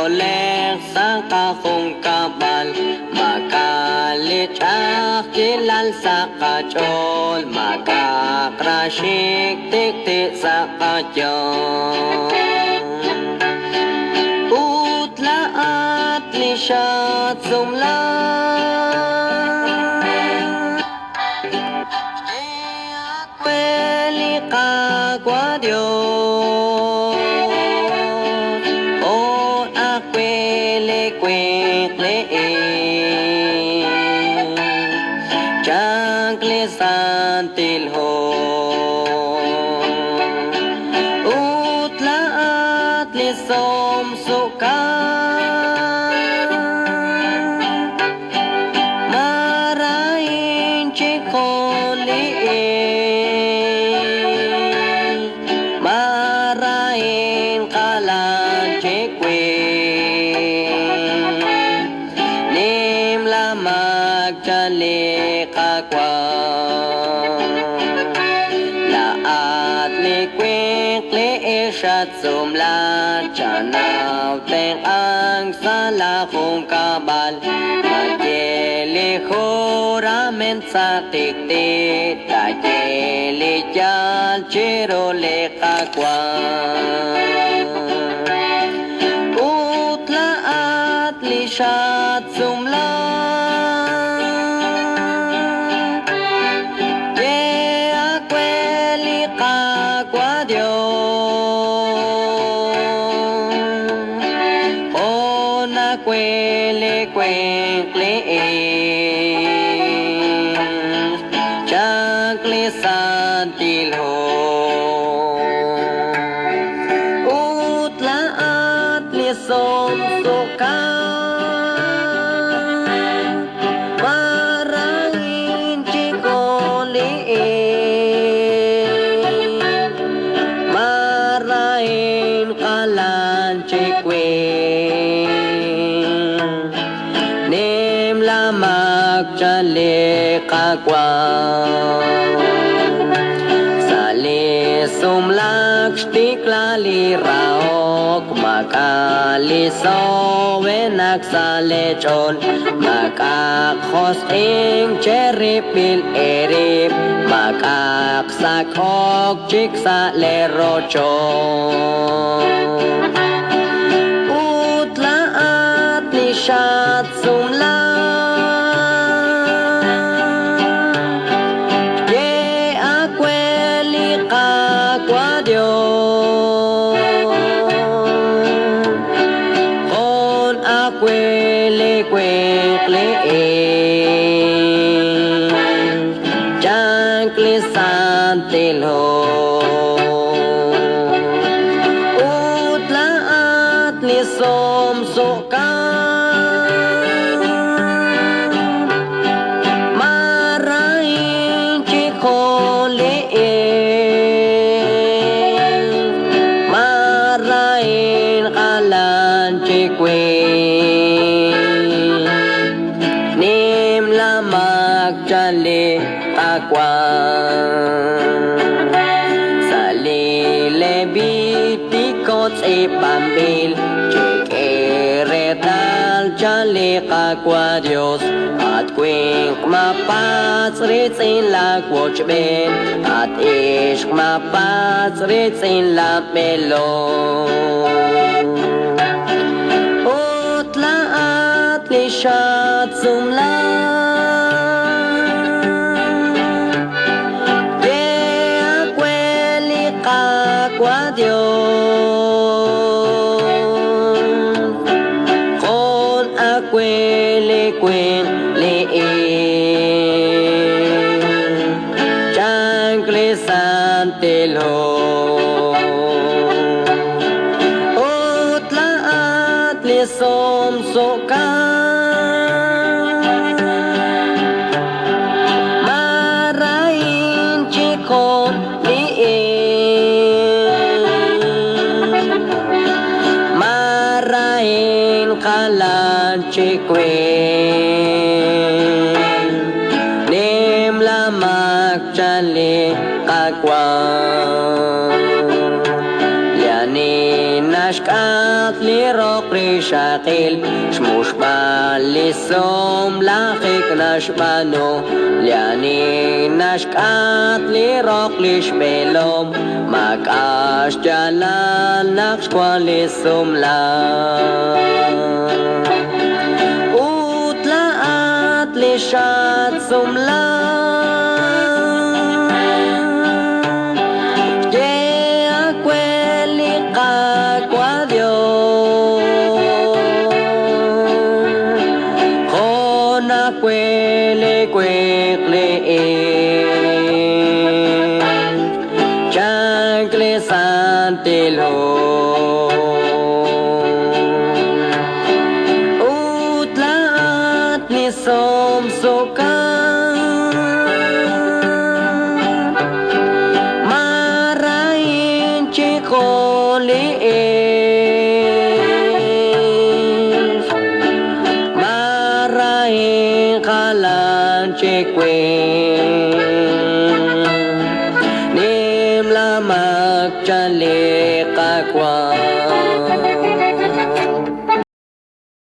oleh saka kung kabal makalitsak kilal sa kachol makakrasik tiktik sa kachol utla at lisyat sumlan Kweli kagwa Dios O akwele kwekle Jangkle santil ho Utla at lisom suka Marahin chikoli Marahin kalan chikwe Nimla magchali kakwa Laat ni kwekle isyat sumlat Chanaw teng ang sala kong kabal Magkili ramen sa tiktik Kakili jal chirole kakwa Utla at lisyat sumlan Ye akweli kakwa Dios O nakweli kwekli Chakli santil ho Utla at lisom suka Marangin chikoli Marahin kalan chikwe Nimla magchali kakwa Sali sumlak stiklali raok Makali sowenak salechon Makakhos ing cheripil erip Makaksakok chik sa lerochon Utla at lisyat sumlan Ye akweli kakwa Dios Kon akweli kwekli Jangkli santil ho Utla at lisom suka Marahin chikoli Marahin kalan chikwe Nimla magchali kakwa Salile bitikot ipambil Chikeretal chali kakwa Dios At kwink mapatsritzin lakwoch ben At ishk mapatsritzin lapmelon Utla at lisyat sumlan Ye akweli kakwa Dios Kon akweli kwekli Jangkli santil ho Utla at lisom suka Marahin chikon Marahin kalan chikwe Nimla magchali kakwa Yani nashkat lirok shakil shmush balisom lachik nashbano liani nashkat lirok lishbelom makash jalan nakshkwalisum la utlaat lishat sumla quê lê trang lê san tê lô út lát ni som so ca marain chi khô lê quê niềm la mặc cha lê